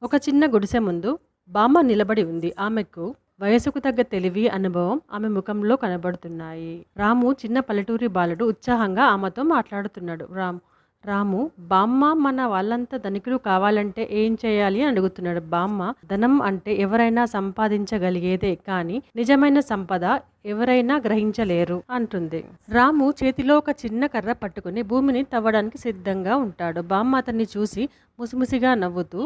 ఒక చిన్న గుడిసె ముందు బామ్మ నిలబడి ఉంది. ఆమెకు వయసుకు తగ్గ తెలివి, అనుభవం ఆమె ముఖంలో కనబడుతున్నాయి. రాము చిన్న పల్లెటూరి బాలుడు ఉత్సాహంగా ఆమెతో మాట్లాడుతున్నాడు. రాము, బామ్మ మన వాళ్ళంతా ధనికులు కావాలంటే ఏం చేయాలి అని అడుగుతున్నాడు. బామ్మ, ధనం అంటే ఎవరైనా సంపాదించగలిగేదే, కానీ నిజమైన సంపద ఎవరైనా గ్రహించలేరు అంటుంది. రాము చేతిలో ఒక చిన్న కర్ర పట్టుకుని భూమిని తవ్వడానికి సిద్ధంగా ఉంటాడు. బామ్మ అతన్ని చూసి ముసిముసిగా నవ్వుతూ,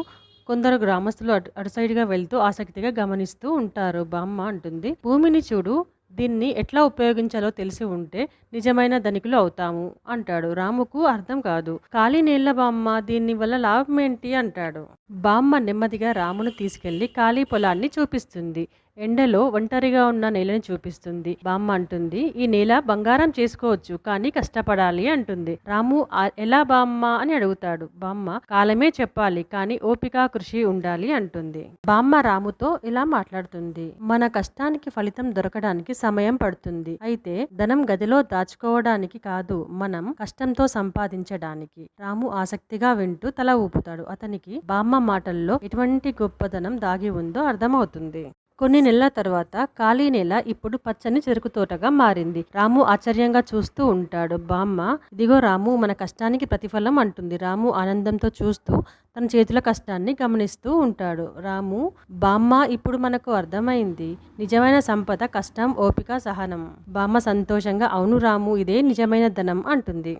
కొందరు గ్రామస్తులు అటు సైడ్గా వెళ్తూ ఆసక్తిగా గమనిస్తూ ఉంటారు. బామ్మ అంటుంది, భూమిని చూడు, దీన్ని ఎట్లా ఉపయోగించాలో తెలిసి ఉంటే నిజమైన ధనికులు అవుతాము అంటాడు. రాముకు అర్థం కాదు. ఖాళీ నీళ్ళ బామ్మ, దీని వల్ల లాభం ఏంటి అంటాడు. బామ్మ నెమ్మదిగా రామును తీసుకెళ్లి ఖాళీ పొలాన్ని చూపిస్తుంది. ఎండలో ఒంటరిగా ఉన్న నేలని చూపిస్తుంది. బామ్మ అంటుంది, ఈ నేల బంగారం చేసుకోవచ్చు, కానీ కష్టపడాలి అంటుంది. రాము, ఎలా బామ్మ అని అడుగుతాడు. బామ్మ, కాలమే చెప్పాలి, కానీ ఓపిక, కృషి ఉండాలి అంటుంది. బామ్మ రాముతో ఇలా మాట్లాడుతుంది, మన కష్టానికి ఫలితం దొరకడానికి సమయం పడుతుంది. అయితే ధనం గదిలో దాచుకోవడానికి కాదు, మనం కష్టంతో సంపాదించడానికి. రాము ఆసక్తిగా వింటూ తల ఊపుతాడు. అతనికి బామ్మ మాటల్లో ఎటువంటి గొప్పదనం దాగి ఉందో అర్థమవుతుంది. కొన్ని నెలల తర్వాత ఖాళీ నేల ఇప్పుడు పచ్చని చెరుకు తోటగా మారింది. రాము ఆశ్చర్యంగా చూస్తూ ఉంటాడు. బామ్మ, ఇదిగో రాము, మన కష్టానికి ప్రతిఫలం అంటుంది. రాము ఆనందంతో చూస్తూ తన చేతుల కష్టాన్ని గమనిస్తూ ఉంటాడు. రాము, బామ్మ, ఇప్పుడు మనకు అర్థమైంది, నిజమైన సంపద కష్టం, ఓపిక, సహనం. బామ్మ సంతోషంగా, అవును రాము, ఇదే నిజమైన ధనం అంటుంది.